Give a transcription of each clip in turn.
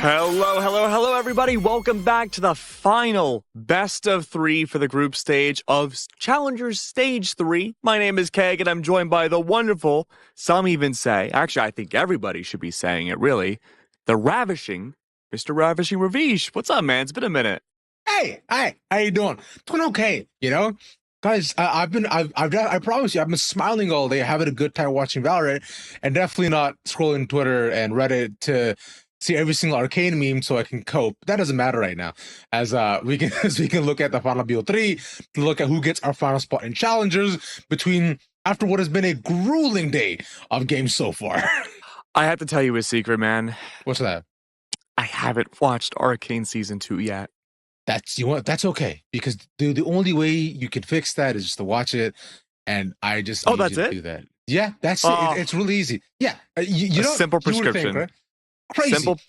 Hello, everybody. Welcome back to the final best of 3 for the group stage of Challengers Stage 3. My name is Keg, and I'm joined by the wonderful, some even say, actually, I think everybody should be saying it, really, the ravishing Mr. Ravishing Ravish. What's up, man? It's been a minute. Hey, hi, how you doing? Doing okay, you know? Guys, I promise you, I've been smiling all day, having a good time watching Valorant, and definitely not scrolling Twitter and Reddit to see every single arcane meme so I can cope. That doesn't matter right now, as we can look at the final BO3 to look at who gets our final spot in Challengers after what has been a grueling day of games so far. I have to tell you a secret, man. What's that? I haven't watched Arcane Season 2 yet. That's okay, because the only way you can fix that is just to watch it, and I just need that's you to it? do that. Yeah, that's it. It's really easy. Yeah, you know, simple prescription. Think, right? Crazy. Simple.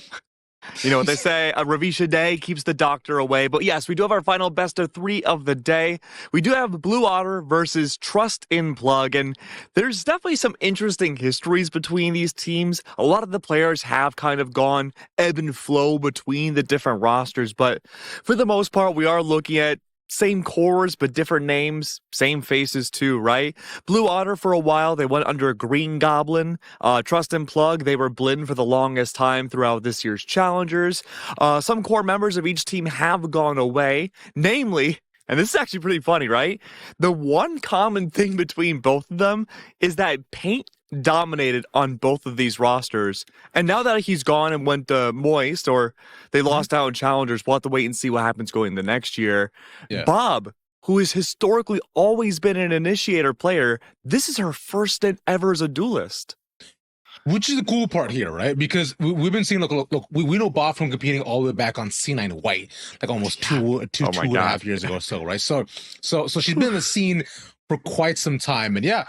You know what they say, a Ravish a day keeps the doctor away. But yes, we do have our final best of 3 of the day. We do have Blue Otter versus Trust in Plug, and there's definitely some interesting histories between these teams. A lot of the players have kind of gone ebb and flow between the different rosters, but for the most part, we are looking at same cores, but different names, same faces too, right? Blue Otter for a while, they went under Green Goblin. Trust and Plug, they were Blinn for the longest time throughout this year's Challengers. Some core members of each team have gone away, namely, and this is actually pretty funny, right? The one common thing between both of them is that Paint dominated on both of these rosters. And now that he's gone and went Moist, or they lost out in Challengers, we'll have to wait and see what happens going the next year. Yeah. Bob, who has historically always been an initiator player, this is her first stint ever as a duelist. Which is the cool part here, right? Because we've been seeing, look, we know Bob from competing all the way back on C9 White, like almost two and a half years ago or so, right? So she's been in the scene for quite some time. And yeah,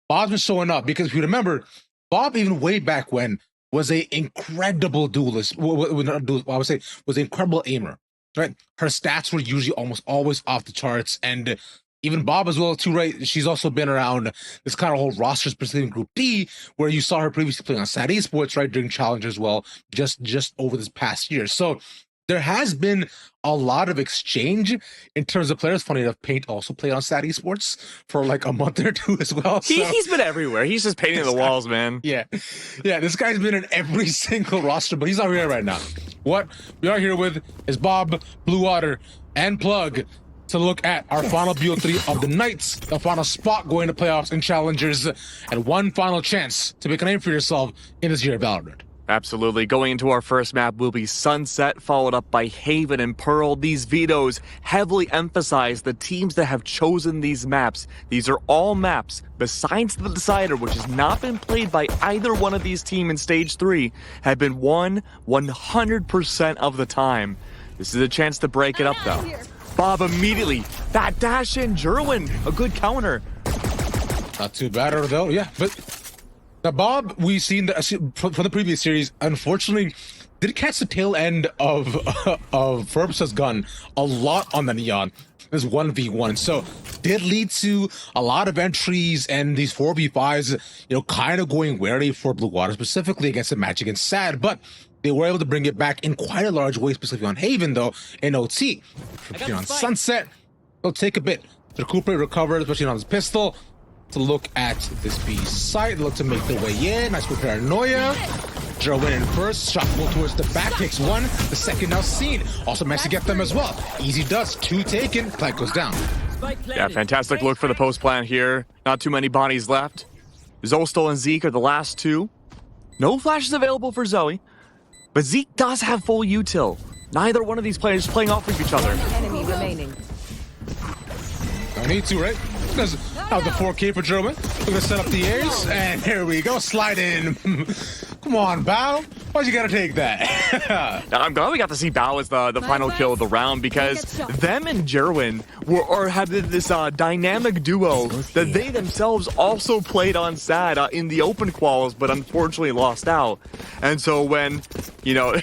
Bob's been showing up, because if you remember, Bob, even way back when, was an incredible duelist. Well, not duelist, I would say was an incredible aimer, right? Her stats were usually almost always off the charts, and even Bob as well too, right? She's also been around this kind of whole roster, specifically in Group D, where you saw her previously playing on NA Esports, right, during Challenge as well, just over this past year. So there has been a lot of exchange in terms of players. Funny enough, Paint also played on NA Esports for like a month or two as well. So. He's been everywhere. He's just painting the walls, man. Yeah, this guy's been in every single roster, but he's not here right now. What we are here with is Bob, Blue Otter, and Plug to look at our final BO3 of the night, the final spot going to playoffs and Challengers, and one final chance to make a name for yourself in this year of Valorant. Absolutely. Going into our first map will be Sunset, followed up by Haven and Pearl. These vetoes heavily emphasize the teams that have chosen these maps. These are all maps, besides the Decider, which has not been played by either one of these teams in Stage 3, have been won 100% of the time. This is a chance to break it up, though. Bob immediately, that dash in, Jerwin, a good counter. Not too bad, though, yeah, but... Now, Bob, we've seen from the previous series, unfortunately, did catch the tail end of Ferbsa's gun a lot on the Neon. This 1v1, so did lead to a lot of entries and these 4v5s, you know, kind of going wary for Blue Water, specifically against the match against SAD, but they were able to bring it back in quite a large way, specifically on Haven, though, in OT. On Sunset, it'll take a bit to recuperate, recover, especially on his pistol. To look at this B site, look to make their way in. Nice with Paranoia. Jerwin in first, shot pull towards the back, takes one. The second now seen. Also managed to get them as well. Easy does, 2 taken, Plank goes down. Yeah, fantastic look for the post plan here. Not too many bodies left. Zostal and Zeke are the last 2. No flashes available for Zoe, but Zeke does have full util. Neither one of these players playing off of each other. Enemy remaining. No need to, right? Because now the 4K for Jerwin. We're gonna set up the airs, and here we go, slide in. Come on, Bao. Why'd you gotta take that? I'm glad we got to see Bao as the final kill of the round, because them and Jerwin had this dynamic duo that they themselves also played on SAD in the open quals, but unfortunately lost out. And so when, you know,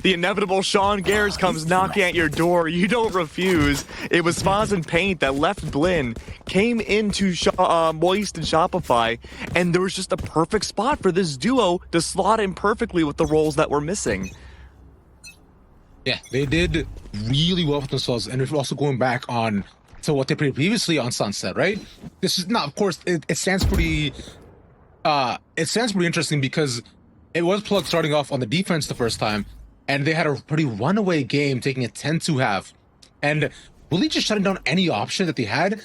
the inevitable Sean Gares comes knocking at your door, you don't refuse. It was Foz and Paint that left Blinn, came into Moist and Shopify, and there was just a perfect spot for this duo to slot in perfectly with the roles that were missing. Yeah, they did really well for themselves, and if also going back on to what they played previously on Sunset, right? This is not, of course, it stands pretty. It stands pretty interesting because it was Plug starting off on the defense the first time, and they had a pretty runaway game, taking a 10-2 half, and really just shutting down any option that they had.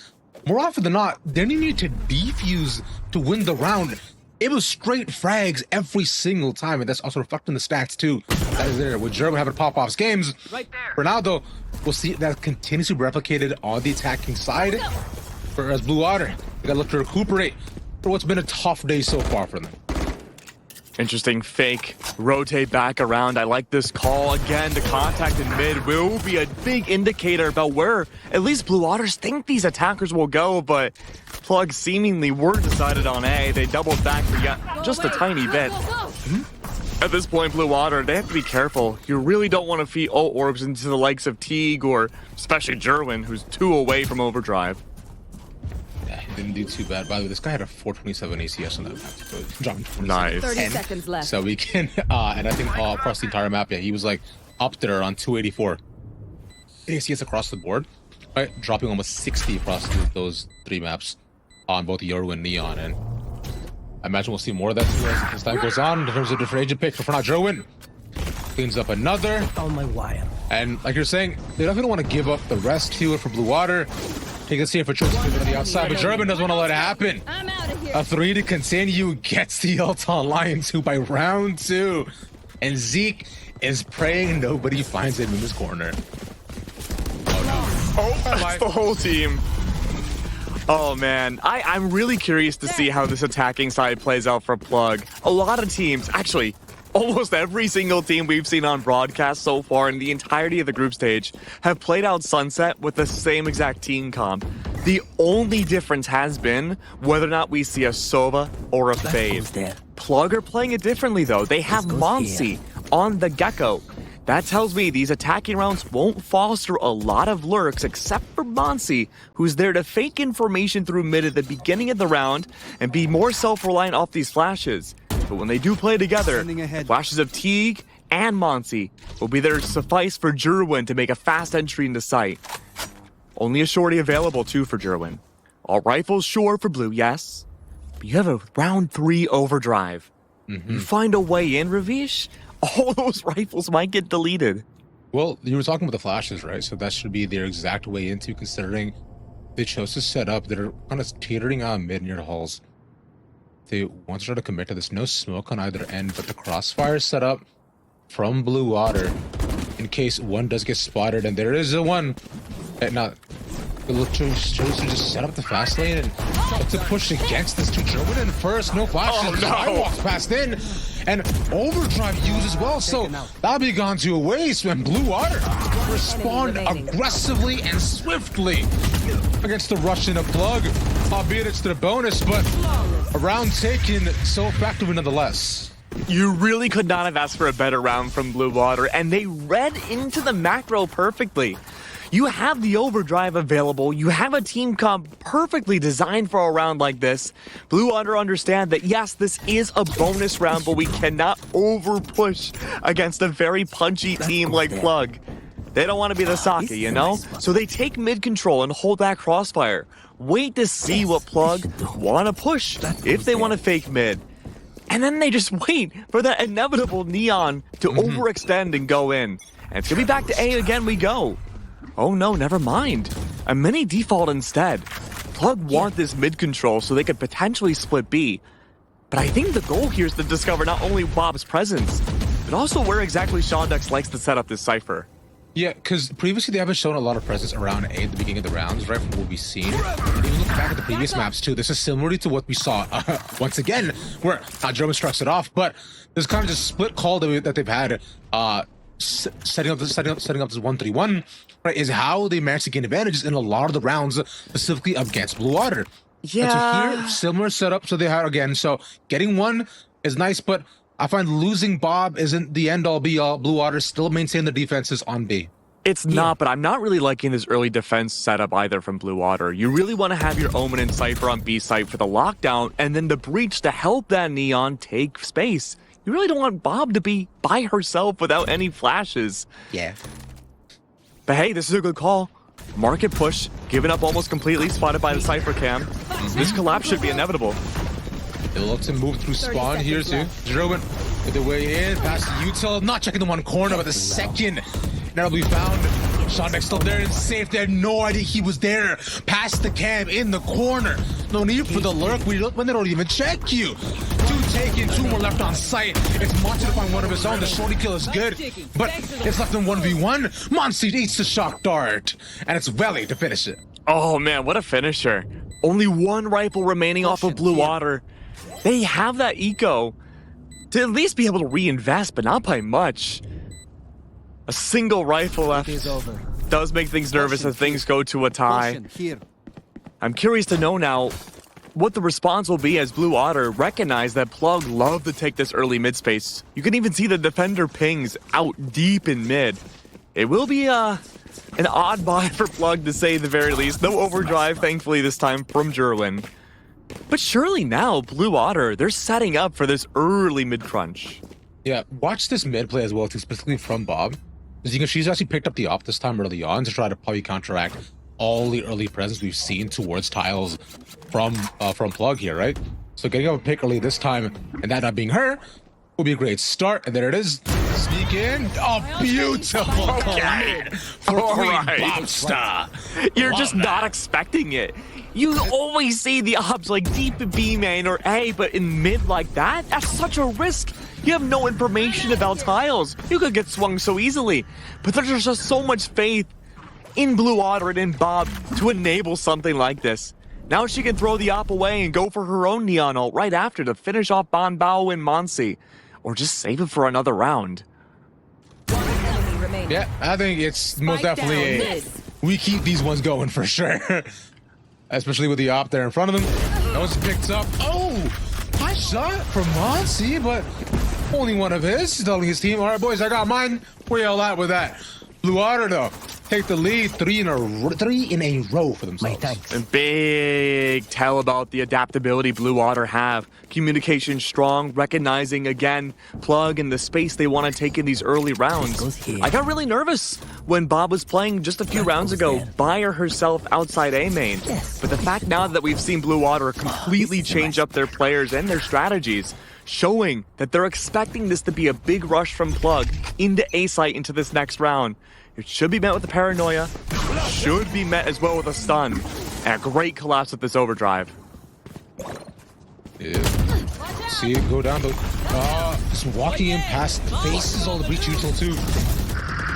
More often than not, they didn't need to defuse to win the round. It was straight frags every single time, and that's also reflected in the stats too. That is there with German having pop-offs games. Right there. For now, though, we'll see that continues to be replicated on the attacking side. Whereas Blue Water, they gotta look to recuperate for what's been a tough day so far for them. Interesting fake. Rotate back around. I like this call again. The contact in mid will be a big indicator about where at least Blue Waters think these attackers will go, but Plug seemingly were decided on A. They doubled back for just a tiny bit. At this point, Blue Water, they have to be careful. You really don't want to feed ult orbs into the likes of Teague or especially Jerwin, who's 2 away from overdrive. Yeah, he didn't do too bad. By the way, this guy had a 427 ACS on that map. So dropping Nice. 30 seconds left. So we can, and I think across the entire map, yeah, he was like up there on 284 ACS across the board, right? Dropping almost 60 across those 3 maps on both Yoru and Neon. And I imagine we'll see more of that too as time goes on in terms of different agent picks. But for now, Jerwin cleans up another. On my wire. And like you're saying, they definitely want to give up the rest here for Blue Water. Take this here for choice on the outside, but German doesn't want to let it happen. I'm out of here. A 3 to continue gets the ult on Lion 2 by round 2. And Zeke is praying nobody finds him in this corner. Oh, that's the whole team. Oh man, I'm really curious to see how this attacking side plays out for Plug. A lot of teams, actually, almost every single team we've seen on broadcast so far in the entirety of the group stage have played out Sunset with the same exact team comp. The only difference has been whether or not we see a Sova or a Fade. Plug are playing it differently though. They have Monsi on the Gecko. That tells me these attacking rounds won't foster a lot of lurks except for Monsi, who's there to fake information through mid at the beginning of the round and be more self-reliant off these flashes. But when they do play together, flashes of Teague and Monsi will be there to suffice for Jerwin to make a fast entry into sight. Only a shorty available too for Jerwin. All rifles sure for Blue, yes. But you have a round 3 overdrive. You find a way in, Ravish, all those rifles might get deleted. Well, you were talking about the flashes, right? So that should be their exact way into, considering they chose to set up. They're kind of teetering on mid near the halls. They want to try to commit to this. No smoke on either end, but the crossfire set up from Blue Water in case one does get spotted. And there is a one. Now, the chose to just set up the fast lane and to push against this to German in first. No flashes. Oh, no. I walks past in. And overdrive used as well, so that'll be gone to a waste when Blue Water respond aggressively and swiftly against the Russian of Plug, albeit it's to the bonus, but a round taken so effectively nonetheless. You really could not have asked for a better round from Blue Water, and they read into the macro perfectly. You have the overdrive available. You have a team comp perfectly designed for a round like this. Blue Water understand that, yes, this is a bonus round, but we cannot over-push against a very punchy team like Plug. They don't want to be the Sake, you know? So they take mid control and hold back crossfire. Wait to see what Plug want to push if they want to fake mid. And then they just wait for that inevitable Neon to overextend and go in. And it's going to be back to A again we go. Oh no, never mind. A mini default instead. Plug want this mid control so they could potentially split B. But I think the goal here is to discover not only Bob's presence, but also where exactly Shondex likes to set up this cipher. Yeah, because previously they haven't shown a lot of presence around A at the beginning of the rounds, right, from what we've seen. And even looking back at the previous maps too, this is similar to what we saw once again, where German strucks it off, but there's kind of just split call that they've had setting up this 1-3-1, right, is how they managed to gain advantages in a lot of the rounds, specifically against Blue Water. Yeah. And so here, similar setup, so they had again. So getting one is nice, but I find losing Bob isn't the end-all be-all. Blue Water still maintain the defenses on B. It's not, but I'm not really liking this early defense setup either from Blue Water. You really want to have your Omen and Cypher on B site for the lockdown, and then the breach to help that Neon take space. You really don't want Bob to be by herself without any flashes. Yeah. But hey, this is a good call. Market push, given up almost completely, spotted by the Cypher cam. This collapse should be inevitable. They look to move through spawn here too. Jerome with the way in, past the util, not checking the one corner, but the second. Now we found Shondex still there and safe. They had no idea he was there. Past the cam in the corner. No need for the lurk when they don't even check you. Two taken, 2 more left on site. It's Monty to find one of his own. The shorty kill is good, but it's left in 1v1. Monty eats the shock dart, and it's Veli to finish it. Oh man, what a finisher. Only 1 rifle remaining off of Blue Water. They have that eco to at least be able to reinvest, but not by much. A single rifle left does make things nervous as things go to a tie. I'm curious to know now what the response will be as Blue Otter recognize that Plug love to take this early mid space. You can even see the defender pings out deep in mid. It will be an odd buy for Plug to say the very least. No overdrive, thankfully, this time from Jerwin. But surely now, Blue Otter, they're setting up for this early mid crunch. Yeah, watch this mid play as well, too, specifically from Bob. As you can, she's actually picked up the op this time early on to try to probably counteract all the early presence we've seen towards tiles from Plug here, right? So getting up a pick early this time, and that not being her, will be a great start. And there it is. Sneak in. Oh, beautiful. Okay. For Bobster. You're just not expecting it. You always see the ops like deep in B main or A, but in mid like that, that's such a risk. You have no information about tiles. You could get swung so easily. But there's just so much faith in Blue Otter and in Bob to enable something like this. Now she can throw the op away and go for her own Neon ult right after to finish off Ban Bao and Monsi. Or just save it for another round. Yeah, I think it's most definitely we keep these ones going for sure. Especially with the op there in front of them. That was picked up. Oh, nice shot from Monsi, but only one of his. He's telling his team, all right, boys, I got mine. Where y'all at with that? Blue Otter, though, take the lead 3 in a row for themselves. And big tell about the adaptability Blue Otter have. Communication strong, recognizing again Plug and the space they want to take in these early rounds. I got really nervous when Bob was playing just a few rounds ago by herself outside A main. But the fact now that we've seen Blue Otter completely change up their players and their strategies, showing that they're expecting this to be a big rush from Plug into A site into this next round. It should be met with a paranoia, should be met as well with a stun, and a great collapse with this overdrive. Yeah. See it go down, though. Just walking in past the faces, all the breach util too.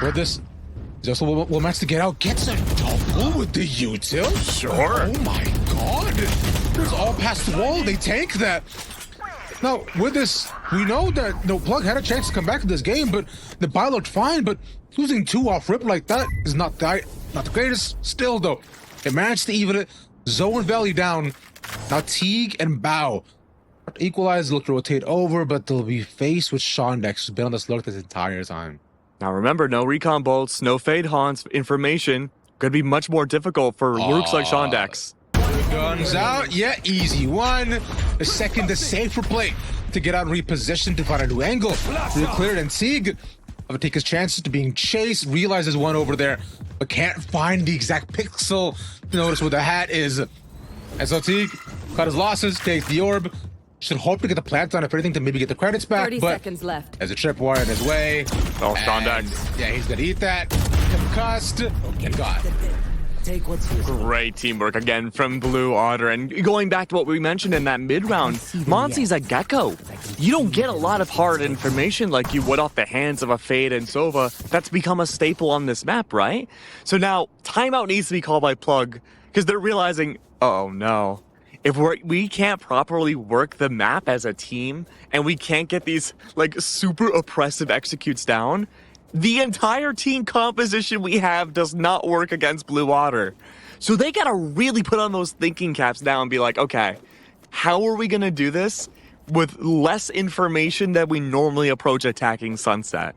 But this just will match to get out, gets a double with the util. Sure. Oh my god. It's all past the wall, they take that. Now, with this, we know that Plug had a chance to come back to this game, but the buy looked fine, but losing 2 off rip like that is not the greatest. Still, though, it managed to even it. Zoe and Valley down. Now, Teague and Bao equalize, look to rotate over, but they'll be faced with Shondex, who's been on this lurk this entire time. Now, remember, no recon bolts, no fade haunts, information. Could be much more difficult for lurks like Shondex. Guns out, yeah, easy one. The second, the safer play to get out and reposition to find a new angle. Cleared, and Teague will take his chances to being chased, realizes one over there, but can't find the exact pixel to notice where the hat is. And so Teague cut his losses, takes the orb, should hope to get the plant on if anything to maybe get the credits back, 30 but seconds left. as a tripwire in his way. Oh, Shondex. Yeah, he's gonna eat that. Concussed. And God. Great teamwork again from Blue Otter. And going back to what we mentioned in that mid-round, Monsi's a gecko. You don't get a lot of hard information like you would off the hands of a Fade and Sova. That's become a staple on this map, right? So now, timeout needs to be called by Plug, because they're realizing, oh no, if we can't properly work the map as a team, and we can't get these like super oppressive executes down, the entire team composition we have does not work against Blue Water. So they gotta really put on those thinking caps now and be like, okay, how are we gonna do this with less information that we normally approach attacking Sunset?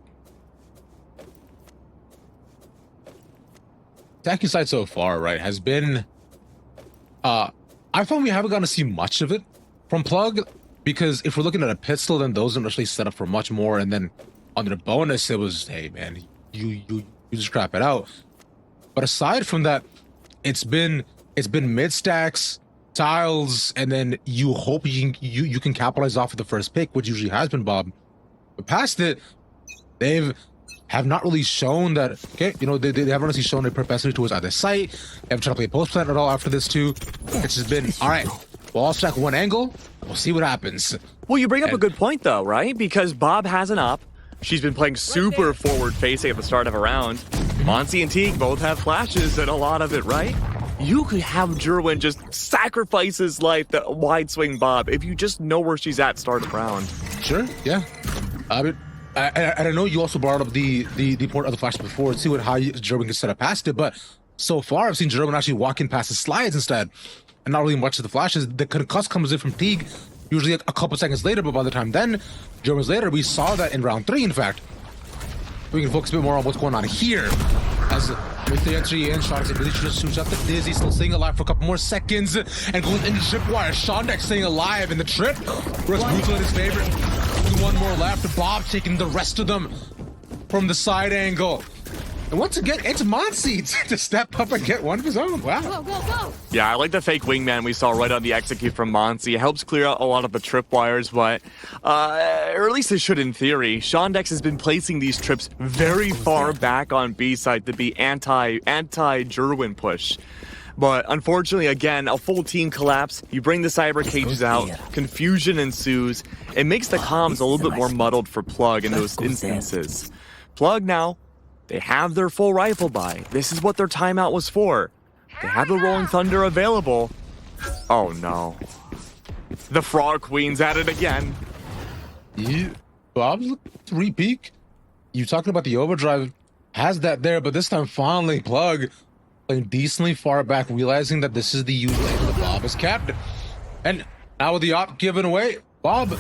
Attacking side so far, right, has been I found we haven't gotten to see much of it from Plug. Because if we're looking at a pistol, then those are actually set up for much more. And then on the bonus, it was, hey man, you just crap it out. But aside from that, it's been mid stacks, tiles, and then you hope you can capitalize off of the first pick, which usually has been Bob. But past it, have not really shown that. Okay, you know, they haven't really shown a propensity towards either site. They haven't tried to play post plant at all after this too. It's just been all right. We'll all stack one angle. We'll see what happens. Well, you bring up a good point though, right? Because Bob has an op. She's been playing super forward facing at the start of a round. Monsi and Teague both have flashes and a lot of it, right? You could have Jerwin just sacrifice his life to wide swing Bob if you just know where she's at start of round. Sure, yeah. I mean, I know you also brought up the port of the flash before and see how Jerwin can set up past it, but so far I've seen Jerwin actually walking past the slides instead, and not really much of the flashes. The concuss comes in from Teague usually a couple seconds later, but by the time then, Jerwin's later, we saw that in round 3, in fact. We can focus a bit more on what's going on here. As with the entry in, Sean really just shoots up the Dizzy, still staying alive for a couple more seconds, and goes into tripwire. Shondex staying alive in the trip. Works brutal in his favor. One more left. Bob taking the rest of them from the side angle. And once again, it's Monsi to step up and get one of his own. Wow. Go, go, go. Yeah, I like the fake wingman we saw right on the execute from Monsi. It helps clear out a lot of the tripwires, but, or at least it should in theory. Shondex has been placing these trips very far back on B side to be anti-Jerwin push. But unfortunately, again, a full team collapse. You bring the cyber cages out, confusion ensues. It makes the comms a little bit more muddled for Plug in those instances. Plug now, they have their full rifle buy. This is what their timeout was for. They have the Rolling Thunder available. Oh no. The Frog Queen's at it again. Bob's re-peak. You talking about the overdrive, has that there, but this time finally Plug playing decently far back, realizing that this is the usual angle that Bob is capped. And now with the op given away, Bob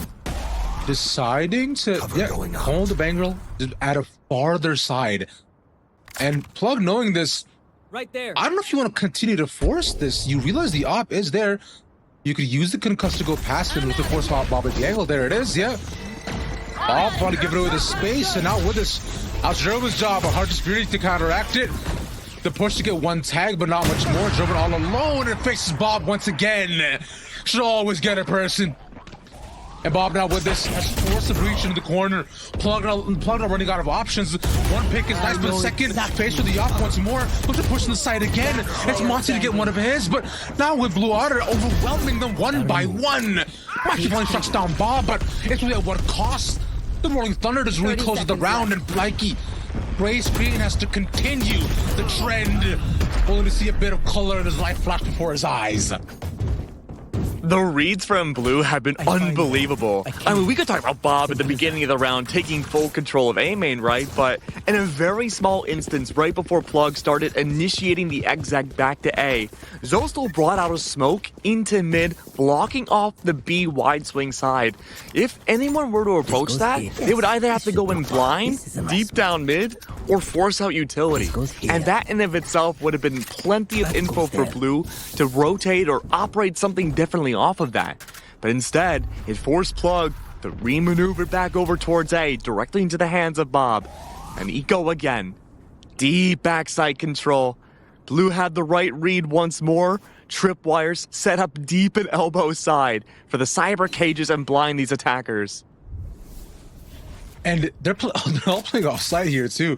deciding to hold the bangrel at a farther side. And Plug knowing this, right there. I don't know if you want to continue to force this. You realize the op is there. You could use the concuss to go past him with the force Bob at the angle. There it is, yeah. Bob trying to give it away the space, and now with this, Jerwin's job, a hard experience to counteract it. The push to get one tag, but not much more. Jerwin all alone and faces Bob once again. Should always get a person. And Bob now with this has forced the breach into the corner. Plug now running out of options. One pick is nice, but a second face with the op once more. Looks to push on the side again. It's Monty to get one of his, but now with Blue Otter overwhelming them one by one. Mikey finally shuts down Bob, but it's really at what cost. The Rolling Thunder just really closes the round, and Mikey Gray Screen has to continue the trend, only to see a bit of color in his life flash before his eyes. The reads from Blue have been unbelievable. I mean, we could talk about Bob at the beginning of the round taking full control of A main, right? But in a very small instance, right before Plug started initiating the exec back to A, Zostal brought out a smoke into mid, blocking off the B wide swing side. If anyone were to approach that, they would either have to go in blind, deep down mid, or force out utility. And that in of itself would have been plenty of info for Blue to rotate or operate something differently off of that. But instead, it forced Plug to re-maneuver back over towards A, directly into the hands of Bob. And Eco again. Deep backside control. Blue had the right read once more. Tripwires set up deep at elbow side for the cyber cages and blind these attackers. And they're all playing offside here too.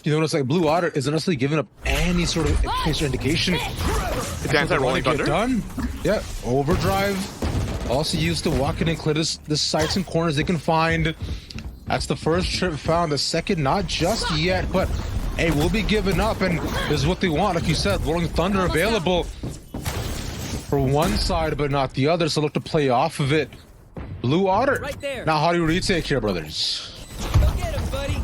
You notice like Blue Otter isn't necessarily giving up any sort of indication. It's anti-Rolling Thunder. Done. Yeah, overdrive. Also used to walk in and clear the sights and corners they can find. That's the first trip found. The second, not just yet, but hey, will be given up, and this is what they want. Like you said, Rolling Thunder available for one side, but not the other. So look to play off of it. Blue Otter. Right there. Now, how do you retake here, brothers? Go get him, buddy.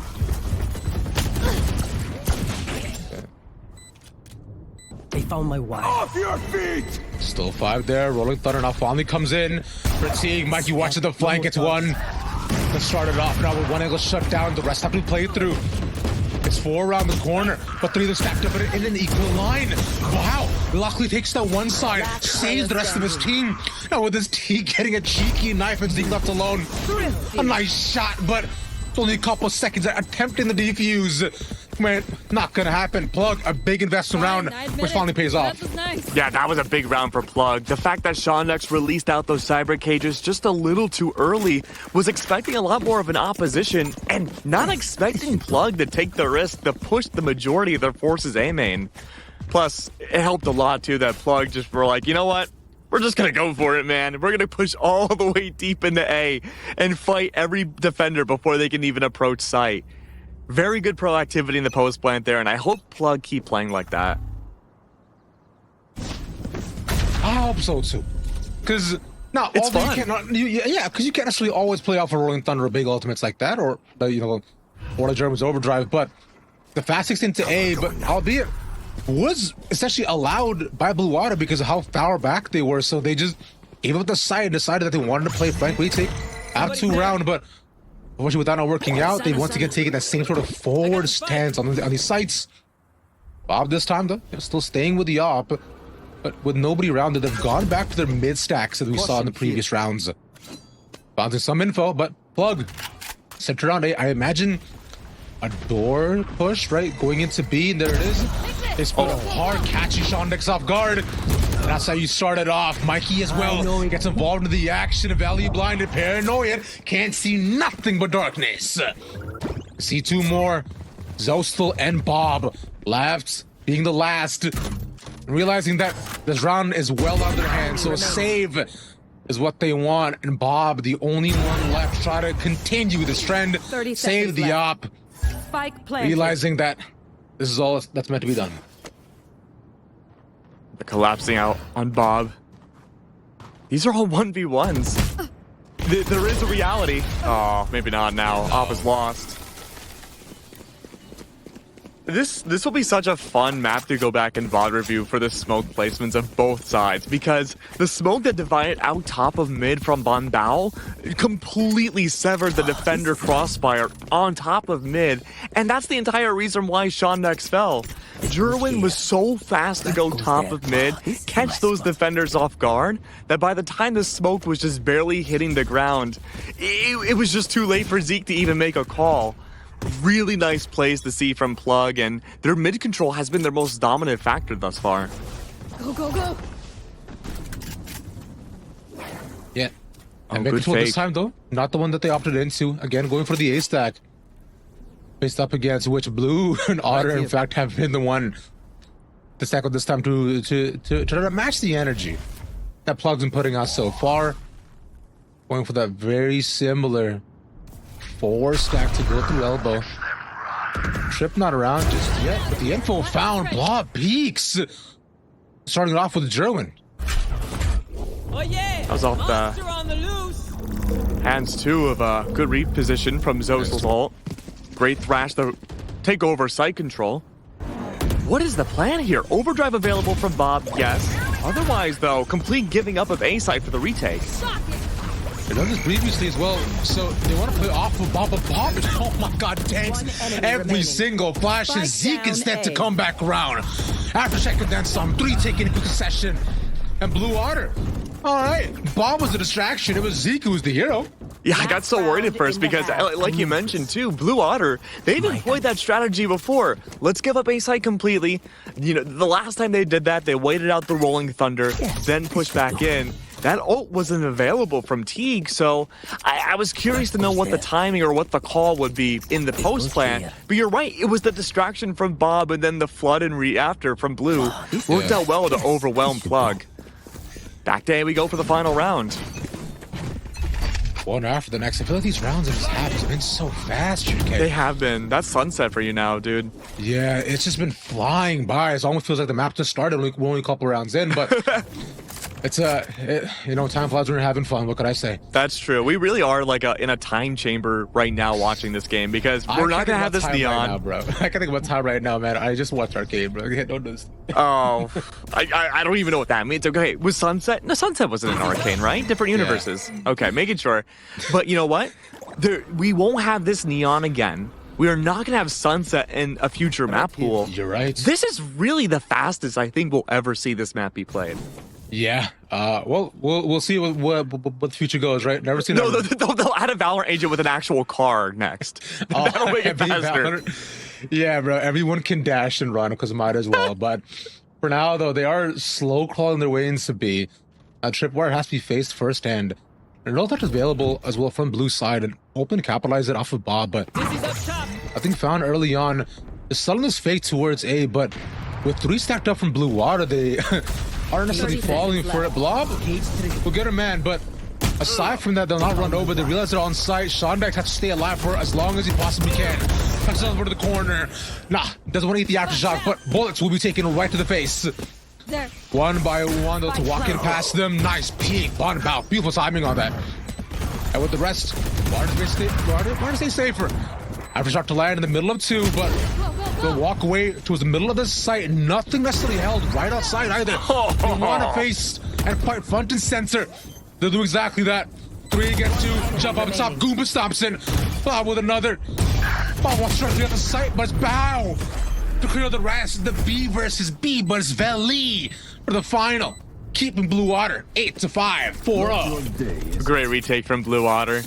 They found my wife. Off your feet! Still 5 there. Rolling Thunder now finally comes in. Fatigue. Mikey watches the flank. Gets one. Let's start it off now with one angle shut down. The rest have to play through. It's 4 around the corner, but 3 of them stacked up in an equal line. Wow. Luckily takes that one side, saves the rest of his team. Now with his team getting a cheeky knife and Zeke left alone. A nice shot, but it's only a couple seconds attempting the defuse. Man, not gonna happen. Plug, a big investment round, which finally pays off. Yeah, that was a big round for Plug. The fact that Shondex released out those cyber cages just a little too early, was expecting a lot more of an opposition, and not expecting Plug to take the risk to push the majority of their forces A main. Plus, it helped a lot too that Plug just were like, you know what? We're just gonna go for it, man. We're gonna push all the way deep into A and fight every defender before they can even approach site. Very good proactivity in the post plant there, and I hope Plug keep playing like that. I hope so too, because now it's fun. Yeah, because you can't necessarily always play off a Rolling Thunder or big ultimates like that, or or the German's overdrive. But the fast 16 to A, but albeit was essentially allowed by Blue Water because of how far back they were. So they just gave up the side and decided that they wanted to play Frank retake out 2 round, but unfortunately, without not working out, they once again taking that same sort of forward stance on these sites. Bob this time, though, still staying with the op, but with nobody around, they've gone back to their mid stacks that we saw in the previous rounds. Bouncing some info, but Plug centered around A. I imagine a door push, right? Going into B, and there it is. They split up hard, catching Shondex off guard. And that's how you started off. Mikey as well gets involved in the action. Valley blinded, paranoid, can't see nothing but darkness. See 2 more. Zostel and Bob left, being the last. Realizing that this round is well out of their hands, so a save is what they want. And Bob, the only one left, to try to continue this trend, save the op. Realizing that this is all that's meant to be done. They're collapsing out on Bob. These are all 1v1s. There is a reality. Oh, maybe not now. Op is lost. This will be such a fun map to go back and VOD review for the smoke placements of both sides, because the smoke that divided out top of mid from Bandao completely severed the defender crossfire on top of mid, and that's the entire reason why Shondex fell. Jerwin was so fast to go top of mid, catch those defenders off guard, that by the time the smoke was just barely hitting the ground, it was just too late for Zeke to even make a call. Really nice plays to see from Plug, and their mid control has been their most dominant factor thus far. Go, go, go! Yeah. And mid control this time, though, not the one that they opted into. Again, going for the A stack. Faced up against which Blue and Otter, in fact, have been the one to stack up this time to try to match the energy that Plug's been putting out so far. Going for that very similar 4 stack to go through elbow. Trip not around just yet, but the info found. Blob peaks. Starting it off with Jerwin. Oh yeah! That was off Monster on the loose. Hands 2 of a good read position from Zostel's ult. Great thrash to take over site control. What is the plan here? Overdrive available from Bob, yes. Otherwise, though, complete giving up of A site for the retake. They've done this previously as well, so they want to play off of Bob. Bob is, oh my god, tanks every single flash, and Zeke instead to come back around. After checking then some, 3 taking a quick session, and Blue Water. All right, Bob was a distraction. It was Zeke who was the hero. Yeah, I got so worried at first because, like you mentioned too, Blue Otter, they've employed that strategy before. Let's give up A site completely. You know, the last time they did that, they waited out the Rolling Thunder, then pushed back in. That ult wasn't available from Teague, so I was curious to know what the timing or what the call would be in the post plan. But you're right, it was the distraction from Bob and then the flood and reafter from Blue. Worked out well to overwhelm Plug. Back to A we go for the final round. One after the next. I feel like these rounds have been so fast, GK. They have been. That's sunset for you now, dude. Yeah, it's just been flying by. It almost feels like the map just started. We're only a couple rounds in, but it's time flies when you're having fun. What could I say? That's true. We really are like in a time chamber right now watching this game, because we're not gonna have this neon. Right now, bro. I can't think about time right now, man. I just watched Arcade, bro. Don't do this. Oh, I don't even know what that means. Okay, was Sunset? No, Sunset wasn't an Arcane, right? Different universes. Yeah. Okay, making sure. But you know what? We won't have this neon again we are not going to have Sunset in a future map pool. You're right. This is really the fastest I think we'll ever see this map be played. Yeah. Well, we'll see what the future goes, right? Never seen No, that. they'll add a Valorant agent with an actual car next. That'll make it faster. Yeah, bro. Everyone can dash and run because might as well. But for now, though, they are slow crawling their way into B. Tripwire has to be faced first, and no touch is available as well from blue side, and Open capitalize it off of Bob. But I think found early on is selling this fake towards A, but with 3 stacked up from blue water, they aren't necessarily falling for it. Blob will get a man, but aside from that, they'll not run over. They realize they're on site. Shondex has to stay alive for as long as he possibly can. Comes over to the corner. Nah, doesn't want to eat the aftershock, but bullets will be taken right to the face. There. One by one, they'll walk in past them. Nice peek, bottom out. Beautiful timing on that. And with the rest, Water stay safer. Aftershock to land in the middle of 2, but they'll walk away towards the middle of the site. Nothing necessarily held right outside either. They want to face and fight front and center. They'll do exactly that. 3 against 2, jump up top. Goomba stomps in. Bob with another. Bob wants to clear the site, but it's Bow to clear the rest. The B versus B, but it's Veli for the final. Keeping Blue Water 8-5, 4-0. Great retake from Blue Water.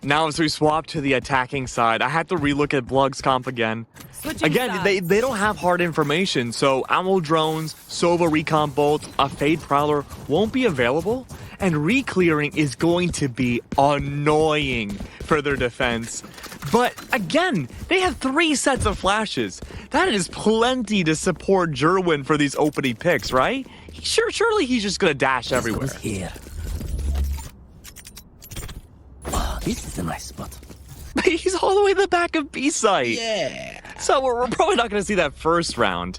Now as we swap to the attacking side, I had to relook at Blug's comp again. They don't have hard information, so Ammo Drones, Sova Recon Bolt, a Fade Prowler won't be available, and re-clearing is going to be annoying for their defense. But again, they have 3 sets of flashes. That is plenty to support Jerwin for these opening picks, right? Surely he's just gonna dash everywhere. Here. Oh, this is a nice spot. He's all the way in the back of B site. Yeah. So we're probably not gonna see that first round.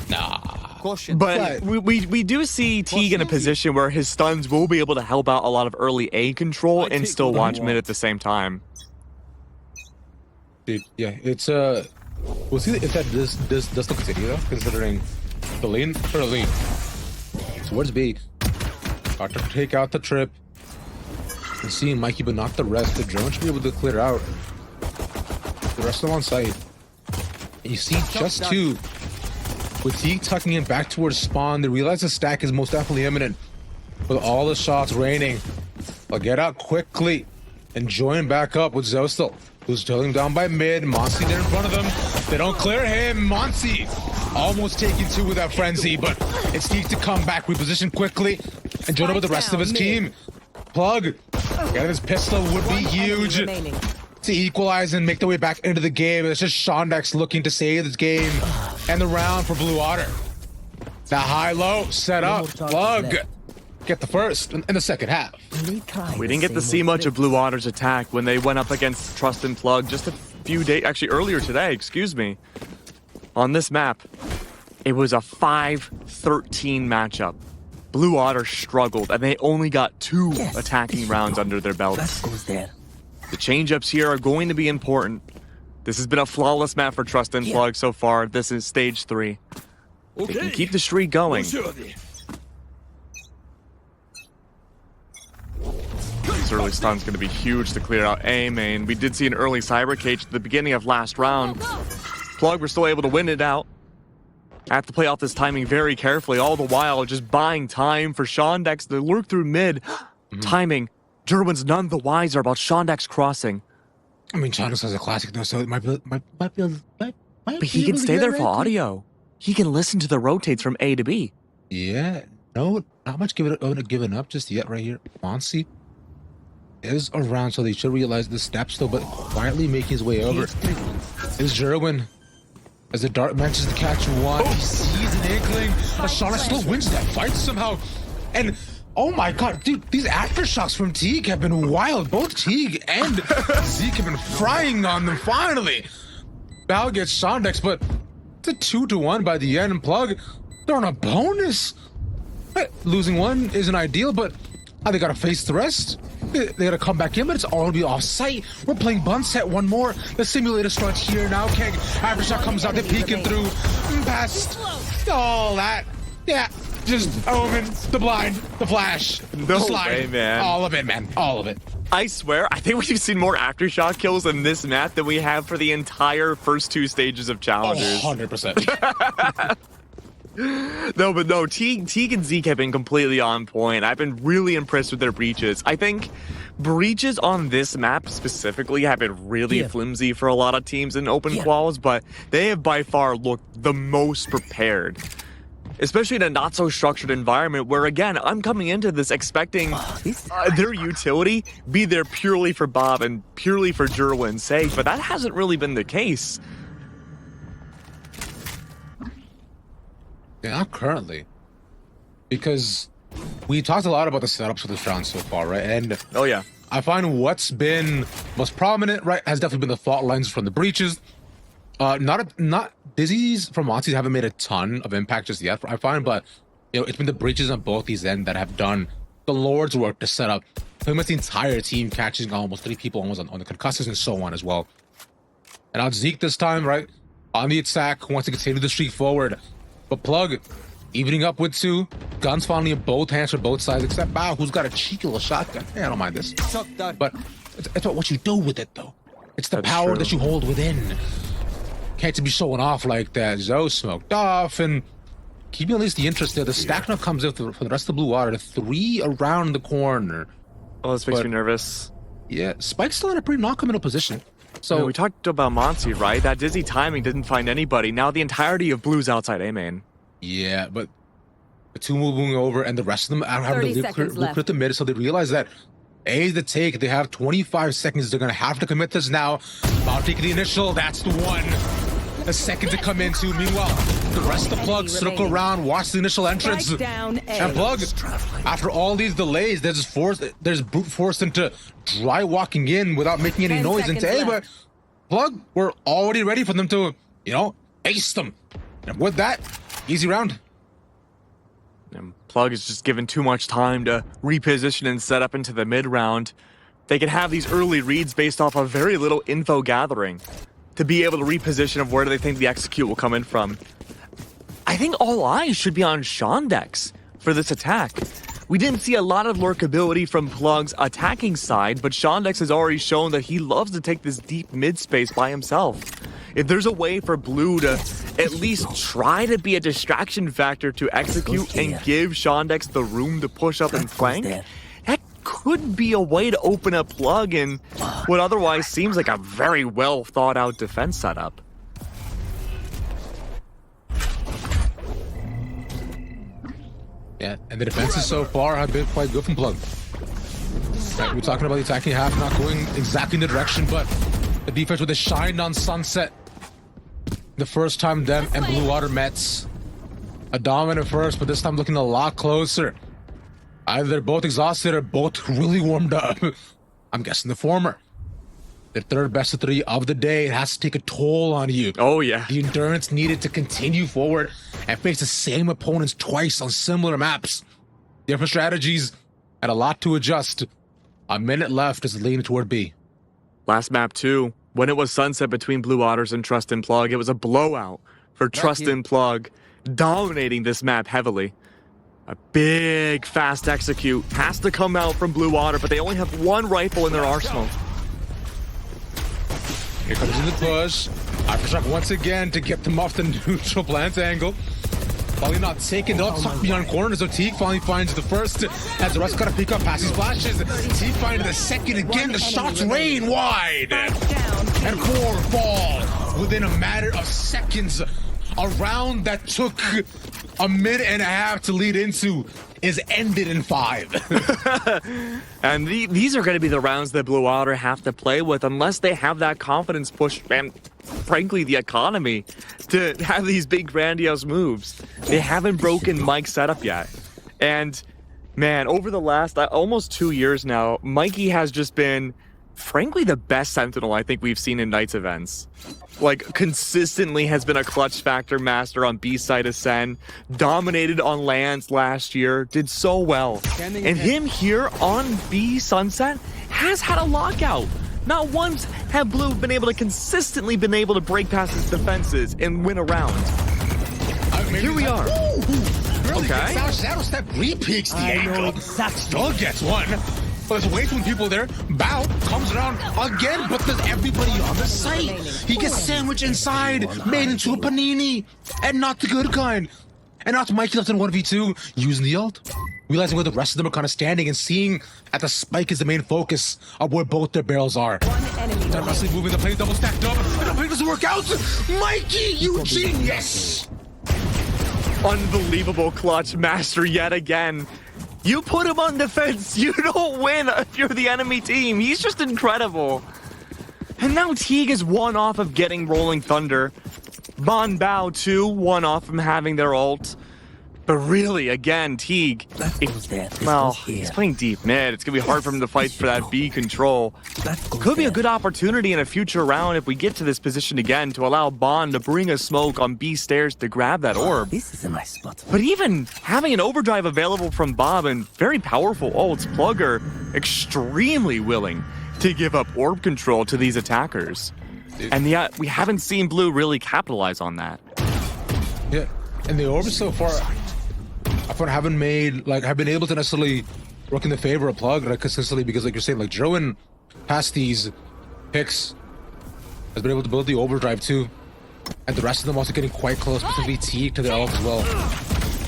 Nah. Caution. But we do see Teague in a position where his stuns will be able to help out a lot of early A control and still watch mid at the same time. Dude, yeah, it's we'll see if that does look continue though, considering the lane or lean. Towards B. Got to take out the trip. And seeing Mikey, but not the rest. The drone should be able to clear out. The rest of them on site. And you see just 2. With Teague tucking in back towards spawn, they realize the stack is most definitely imminent. With all the shots raining. They'll get out quickly and join back up with Zostel, who's tailing down by mid. Monsi there in front of them. They don't clear him. Monsi almost taking 2 with that frenzy, but it's Teague to come back, reposition quickly, and join up with the rest of his team. Plug, getting his pistol would be huge to equalize and make their way back into the game. It's just Shondex looking to save this game and the round for Blue Water. Now high-low, set up, Plug. Get the first in the second half. We didn't get to see much of Blue Water's attack when they went up against Trust and Plug just a few days, actually earlier today, excuse me. On this map, it was a 5-13 matchup. Blue Water struggled, and they only got 2 attacking rounds under their belts. The change-ups here are going to be important. This has been a flawless map for Trust and Plug so far. This is stage 3. They can keep the streak going. This early stun's going to be huge to clear out A main. We did see an early cyber cage at the beginning of last round. Plug were still able to win it out. I have to play off this timing very carefully, all the while just buying time for Shondex to lurk through mid. Timing. Jerwin's none the wiser about Shondex crossing. I mean, Shondex has a classic though, so it might be But he can stay there for audio. He can listen to the rotates from A to B. Yeah, no, not much given up just yet right here. Monsi is around, so they should realize the steps though, but quietly making his way over is Jerwin. As the dart manages to catch 1, he sees an inkling. Shondex still wins that fight somehow. And oh my god, dude, these aftershocks from Teague have been wild. Both Teague and Zeke have been frying on them finally. Bao gets Shondex, but it's a 2-1 by the end. And Plug, they're on a bonus. Losing 1 isn't ideal, but they gotta face the rest. They gotta come back in, but it's all gonna be off site. We're playing bun set 1 more. The simulator starts here now. Keg, aftershock comes out, they're peeking through. Past all that. Yeah, just Omen, the blind, the flash, the slide. Way, man. All of it, man. All of it. I swear, I think we've seen more Aftershock kills in this map than we have for the entire first 2 stages of Challengers. 100%. No, Teague and Zeke have been completely on point. I've been really impressed with their breaches. I think breaches on this map specifically have been really flimsy for a lot of teams in open quals, but they have by far looked the most prepared. Especially in a not-so-structured environment where, again, I'm coming into this expecting their utility be there purely for Bob and purely for Jerwin's sake, but that hasn't really been the case. Yeah, not currently. Because we talked a lot about the setups for this round so far, right? And oh yeah, I find what's been most prominent, right, has definitely been the fault lines from the breaches. Not Dizzy's from Monty's haven't made a ton of impact just yet, I find, but you know, it's been the breaches on both these ends that have done the Lord's work to set up pretty much the entire team, catching almost 3 people almost on the concussors and so on as well. And now Zeke this time, right, on the attack, wants to continue the streak forward. But Plug, evening up with 2, guns finally in both hands for both sides, except Bao, who's got a cheeky little shotgun. Hey, I don't mind this. But it's about what you do with it, though. It's the power that you hold within. Can't to be showing off like that. Zoe smoked off, and keeping at least the interest there. The stack now comes in for the rest of Blue Water. 3 around the corner. Oh, this makes me nervous. Yeah, Spike's still in a pretty non-committal position. So we talked about Monty, right? That Dizzy timing didn't find anybody. Now the entirety of Blue's outside A main. Yeah, but the 2 moving over, and the rest of them are having to recruit the mid, so they realize that A is the take. They have 25 seconds. They're going to have to commit this now. About taking the initial, that's the one. A second to come into. Meanwhile, the rest of the Plug circle around, watch the initial entrance. And Plug, after all these delays, there's brute forced into dry walking in without making any noise into A, but Plug, we're already ready for them to, you know, ace them. And with that, easy round. And Plug is just given too much time to reposition and set up into the mid round. They can have these early reads based off of very little info gathering to be able to reposition of where do they think the execute will come in from. I think all eyes should be on Shondex for this attack. We didn't see a lot of lurkability from Plug's attacking side, but Shondex has already shown that he loves to take this deep mid space by himself. If there's a way for Blue to at least try to be a distraction factor to execute and give Shondex the room to push up and flank, that could be a way to open up Plug in what otherwise seems like a very well thought out defense setup. Yeah, and the defenses so far have been quite good from Plug. Right, we're talking about the attacking half not going exactly in the direction, but the defense with a shine on Sunset. The first time them and Blue Water met. A dominant first, but this time looking a lot closer. Either they're both exhausted or both really warmed up. I'm guessing the former. The third best of 3 of the day. It has to take a toll on you. Oh, yeah. The endurance needed to continue forward and face the same opponents twice on similar maps. Different strategies and a lot to adjust. A minute left as leaning toward B. Last map too, when it was sunset between Blue Waters and Trust and Plug, it was a blowout for Trust and Plug, dominating this map heavily. A big fast execute has to come out from Blue Water, but they only have 1 rifle in their arsenal. Here comes in the push. Aftershock once again to get them off the neutral plant angle. Probably not taken up, tucked beyond corners. So Teague finally finds the first as the rest gotta pick up past his flashes. Teague finding the second again. The shots rain wide. And 4 fall within a matter of seconds. A round that took a minute and a half to lead into is ended in 5. And these are going to be the rounds that Blue Water have to play with unless they have that confidence push and, frankly, the economy to have these big grandiose moves. They haven't broken Mike's setup yet. And, man, over the last almost 2 years now, Mikey has just been, frankly, the best Sentinel I think we've seen in Knights events. Like, consistently has been a clutch factor master on B-side Ascend, dominated on lands last year, did so well. And him here on B Sunset has had a lockout. Not once have Blue been able to consistently break past his defenses and win a round. Here we are. Really okay. Shadow Step repeats the angle. Still gets one. But there's way too many people there. Bao comes around again, but there's everybody on the site. He gets sandwiched inside, made into a panini, and not the good kind. And not Mikey left in 1v2, using the ult. Realizing where the rest of them are kind of standing and seeing that the spike is the main focus of where both their barrels are. They're wrestling, moving, the play double stacked up, and the play doesn't work out. Mikey, you genius! Unbelievable clutch master yet again. You put him on defense, you don't win if you're the enemy team. He's just incredible. And now Teague is one off of getting Rolling Thunder. Bon Bao too, one off from having their ult. But really, again, Teague, he's playing deep mid. It's going to be hard for him to fight for that B control. Could be a good opportunity in a future round if we get to this position again to allow Bon to bring a smoke on B stairs to grab that orb. This is a nice spot. But even having an overdrive available from Bob and very powerful ults, Plug are extremely willing to give up orb control to these attackers. And yet, we haven't seen Blue really capitalize on that. Yeah, and the orbs so far, haven't been able to necessarily work in the favor of Plug consistently, because like you're saying, like Jerwin past these picks has been able to build the overdrive too, and the rest of them also getting quite close, specifically Teague to their ult as well.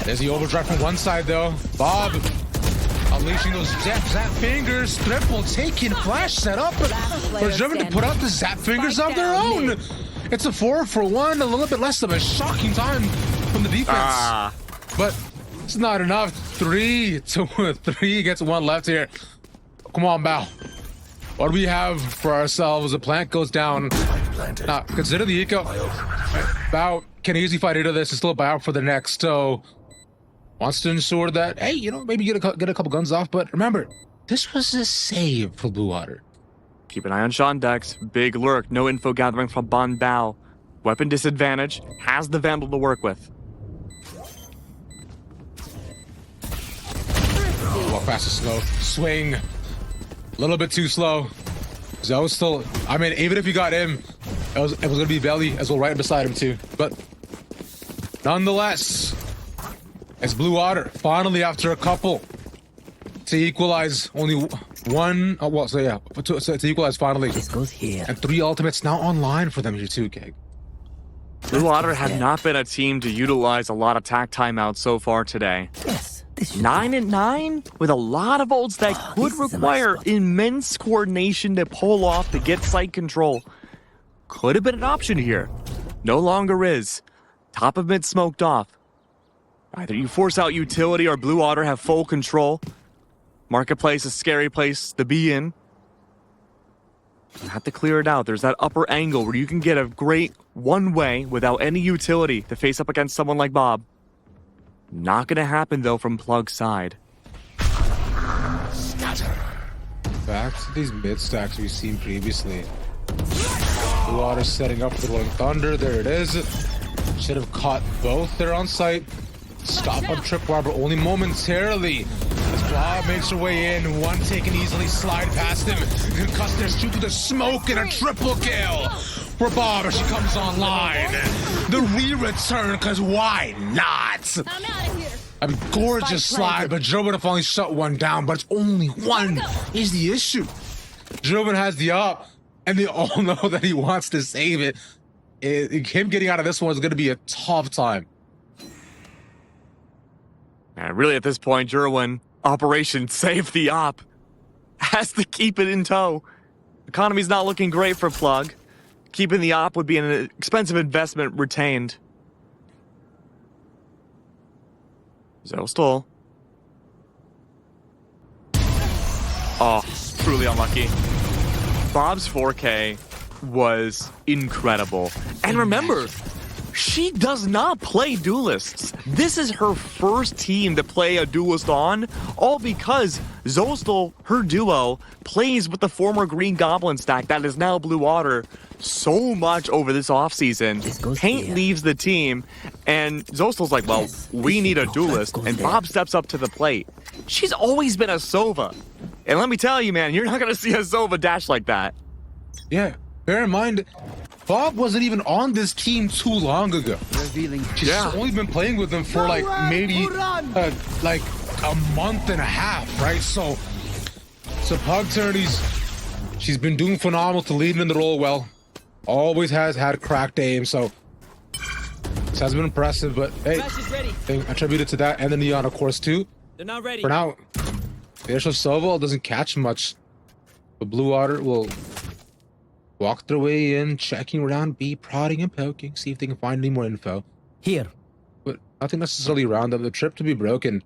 There's the overdrive from one side though. Bob unleashing those zap fingers, triple taking flash set up for Jerwin to put out the zap fingers of their own. It's a 4-for-1, a little bit less of a shocking time from the defense, but it's not enough. 3 gets 1 left here. Come on, Bao. What do we have for ourselves? The plant goes down. Now, consider the eco. Bao can easily fight into this and still buy out for the next. So, wants to ensure that, hey, you know, maybe get a couple guns off. But remember, this was a save for Blue Water. Keep an eye on Sean Dex. Big lurk. No info gathering from Bon Bao. Weapon disadvantage. Has the Vandal to work with. Walk fast and slow. Swing. A little bit too slow. Zoe still, I mean, even if you got him, it was gonna be Belly as well right beside him too. But nonetheless, it's Blue Water finally, after a couple, to equalize only one. Oh, well, so yeah, to equalize finally. This goes here. And 3 ultimates now online for them here too, Keg. Blue Water have not been a team to utilize a lot of tack timeouts so far today. Yes. 9-9 with a lot of ults that could require immense coordination to pull off to get site control. Could have been an option here. No longer is. Top of mid smoked off. Either you force out utility or Blue Water have full control. Marketplace, a scary place to be in. You have to clear it out. There's that upper angle where you can get a great one way without any utility to face up against someone like Bob. Not gonna happen though from Plug's side. Back to these mid stacks we've seen previously. Blue Water setting up for the Rolling Thunder. There it is. Should have caught both there on site. Stop on Tripwire, but only momentarily. As Bob makes her way in, one taken easily, slide past him. Concussed there, shoot through the smoke, and a triple kill for Bob as she comes online. The re-return, because why not? I'm out of here. I mean, gorgeous slide, but Jerwin have finally shut one down, but it's only one is the issue. Jerwin has the up, and they all know that he wants to save it. Him getting out of this one is going to be a tough time. And really at this point, Jerwin, Operation Save the Op, has to keep it in tow. Economy's not looking great for Plug. Keeping the op would be an expensive investment retained. Zostol. Oh, truly unlucky. Bob's 4K was incredible. And remember, she does not play duelists. This is her first team to play a duelist on, all because Zostol, her duo, plays with the former Green Goblin stack that is now Blue Water so much over this offseason. Paint leaves the team, and Zostol's like, well, we need a duelist, and Bob steps up to the plate. She's always been a Sova. And let me tell you, man, you're not going to see a Sova dash like that. Yeah, bear in mind, Bob wasn't even on this team too long ago. She's only been playing with them for like maybe like a month and a half, right? So So Pug turn, she's been doing phenomenal to lead in the role well. Always has had cracked aim, so this has been impressive, but hey, Flash is ready. they attributed to that and the Neon, of course, too. They're not ready. For now, the initial Sobol doesn't catch much, but Blue Water will walk their way in, checking around B, prodding and poking, see if they can find any more info. Here. But nothing necessarily around them. The trip to be broken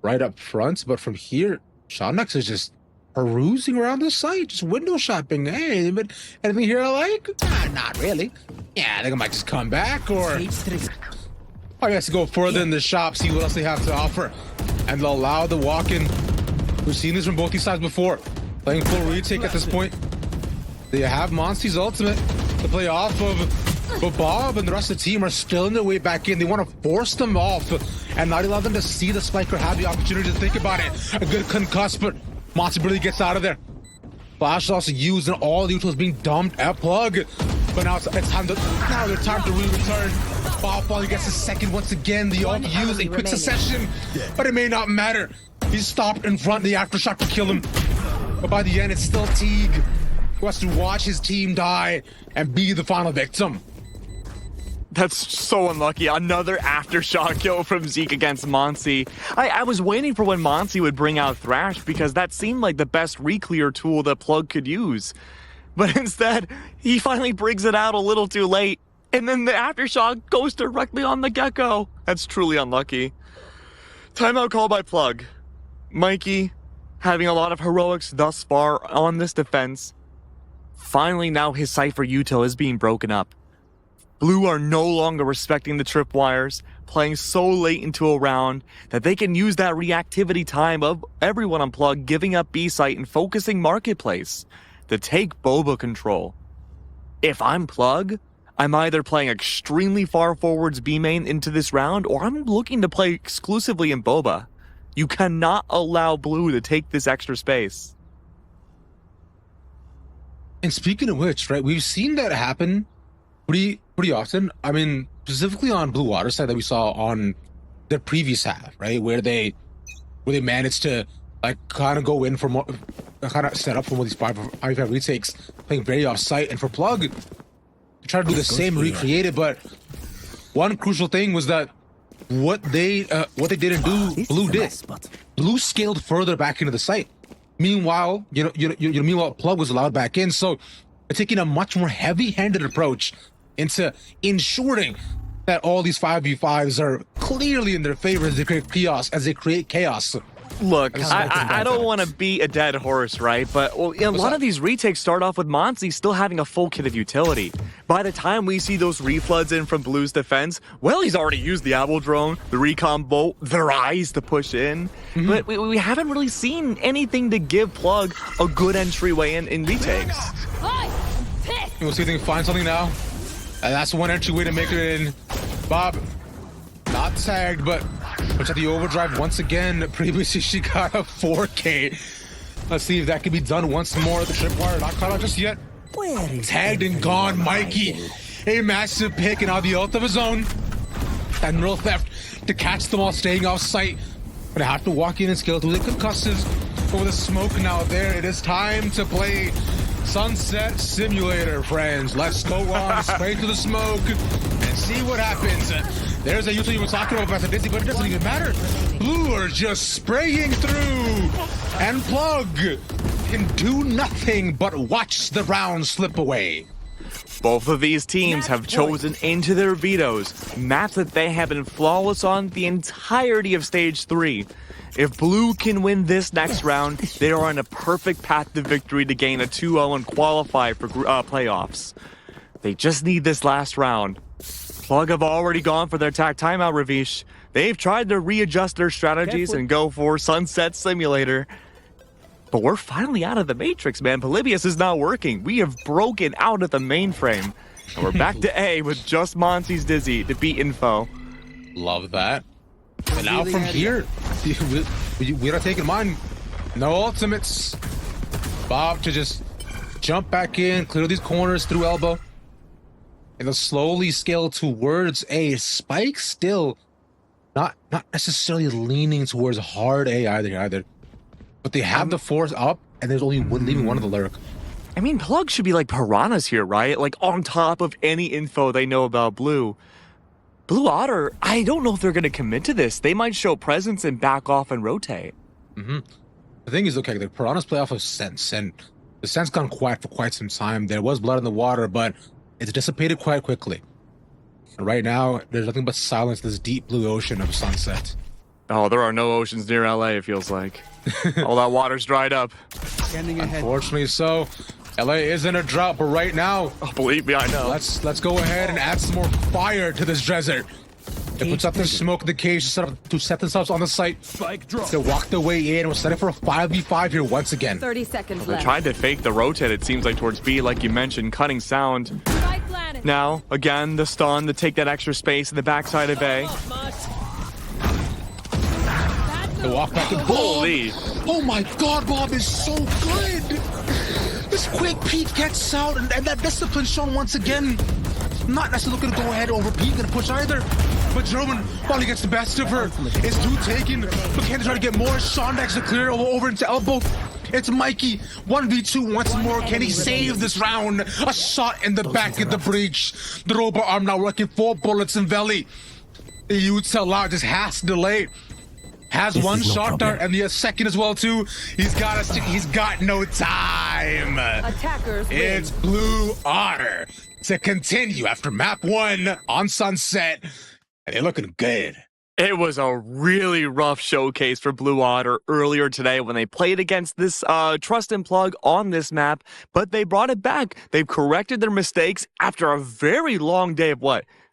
right up front, but from here, Shotnex is just perusing around the site, just window shopping. Hey, but anything here I like? Not really. Yeah, I think I might just come back, or I guess go further in the shop, see what else they have to offer. And they'll allow the walk-in. We've seen this from both these sides before. Playing full retake at this point. They have Monsty's ultimate to play off of, but Bob and the rest of the team are still in their way back in. They want to force them off and not allow them to see the spike or have the opportunity to think about it. A good concuss, but Monty really gets out of there. Flash is also used and all the utils being dumped at Plug. But now it's time to return. Bob finally gets a second once again. The ult used in quick succession, but it may not matter. He's stopped in front of the aftershock to kill him. But by the end, it's still Teague who has to watch his team die and be the final victim. That's so unlucky. Another aftershock kill from Zeke against Monsi. I was waiting for when Monsi would bring out Thrash because that seemed like the best reclear tool that Plug could use. But instead, he finally brings it out a little too late. And then the aftershock goes directly on the Gecko. That's truly unlucky. Timeout call by Plug. Mikey, having a lot of heroics thus far on this defense. Finally, now his Cypher util is being broken up. Blue are no longer respecting the tripwires, playing so late into a round that they can use that reactivity time of everyone on Plug giving up B site and focusing Marketplace to take Boba control. If I'm Plug, I'm either playing extremely far forwards B main into this round, or I'm looking to play exclusively in Boba. You cannot allow Blue to take this extra space. And speaking of which, right, we've seen that happen pretty often. I mean, specifically on Blue Water side that we saw on the previous half, right, where they managed to like kind of go in for more, kind of set up for one of these 5v5 retakes, playing very off site, and for Plug to try to do the same, recreate it. But one crucial thing was that what they didn't do, Blue did. Blue scaled further back into the site. Meanwhile, meanwhile, Plug was allowed back in. So they're taking a much more heavy-handed approach into ensuring that all these 5v5s are clearly in their favor as they create chaos. Look, I don't want to beat a dead horse, right? But a lot of these retakes start off with Monsi still having a full kit of utility. By the time we see those refloods in from Blue's defense, well, he's already used the Apple Drone, the Recon Bolt, their eyes to push in. But we haven't really seen anything to give Plug a good entryway in retakes. We'll see if they can find something now. And that's one entryway to make it in. Bob, not tagged, but at the overdrive once again. Previously, she got a 4K. Let's see if that can be done once more. The tripwire not caught out just yet. Tagged and gone, Mikey. A massive pick and out the ult of his own. And real theft to catch them all staying off site. But I have to walk in and scale through the concussives. Over the smoke now there. It is time to play Sunset Simulator, friends. Let's go on straight to the smoke and see what happens. There's a util you were talking about, Pastor Dizzy, but it doesn't even matter. Blue are just spraying through, and Plug can do nothing but watch the round slip away. Both of these teams have chosen into their vetoes maps that they have been flawless on the entirety of Stage 3. If Blue can win this next round, they are on a perfect path to victory to gain a 2-0 and qualify for playoffs. They just need this last round. Plug have already gone for their tag timeout, Ravish. They've tried to readjust their strategies and go for Sunset Simulator. But we're finally out of the Matrix, man. Polybius is not working. We have broken out of the mainframe. And we're back to A with just Monty's Dizzy to beat Info. Love that. And now from here, we are taking mine. No ultimates. Bob to just jump back in, clear these corners through elbow. And they'll slowly scale towards A. Spike still not necessarily leaning towards hard A either. But they have the force up, and there's only one leaving one of the lurk. I mean, Plug should be like piranhas here, right? Like on top of any info they know about Blue. Blue Otter, I don't know if they're going to commit to this. They might show presence and back off and rotate. The thing is, okay, the piranhas play off of sense, and the sense gone quiet for quite some time. There was blood in the water, but it's dissipated quite quickly. And right now, there's nothing but silence, this deep blue ocean of sunset. Oh, there are no oceans near LA, it feels like. All that water's dried up. Unfortunately so. LA is in a drought, but right now, Oh, believe me, I know. let's go ahead and add some more fire to this desert. They put something smoke in the cage to set themselves on the site. They walk their way in. We're setting for a 5v5 here once again. 30 seconds They left. tried to fake the rotate, it seems like, towards B, like you mentioned, cutting sound. Spike planted. Now, again, the stun to take that extra space in the backside of A. Off, Mud. They walk back and Holy. Oh my god, Bob is so good! This quick peek gets out, and that discipline shown once again. Not necessarily looking to go ahead over Pete, gonna push either. But German finally gets the best of her. It's two taken, but can they try to get more? Sean next to clear over into elbow. It's Mikey, 1v2 once more. Can he save this round? A shot in the back of the breach. The robot arm now working 4 bullets in belly. The Utah Loud just has to delay. Has one is no shot problem. dart and the second as well too. He's got no time. Attackers win. It's Blue Otter to continue after map 1 on Sunset, and they're looking good. It was a really rough showcase for Blue Otter earlier today when they played against this Trust and Plug on this map, but they brought it back. They've corrected their mistakes after a very long day of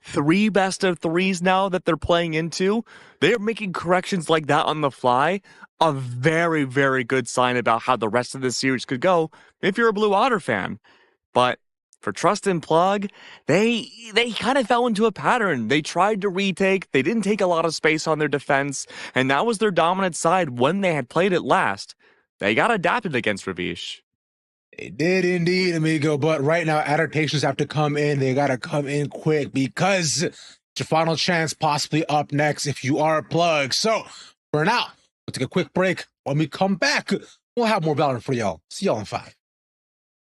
3 best of 3s now that they're playing into. They're making corrections like that on the fly. A very, very good sign about how the rest of this series could go if you're a Blue Otter fan. But for Trust and Plug, they kind of fell into a pattern. They tried to retake. They didn't take a lot of space on their defense, and that was their dominant side when they had played it last. They got adapted against Ravish. They did indeed, amigo, but right now adaptations have to come in. They gotta come in quick because it's your final chance possibly up next if you are a Plug. So for now, we'll take a quick break. When we come back, we'll have more Valorant for y'all. See y'all in 5.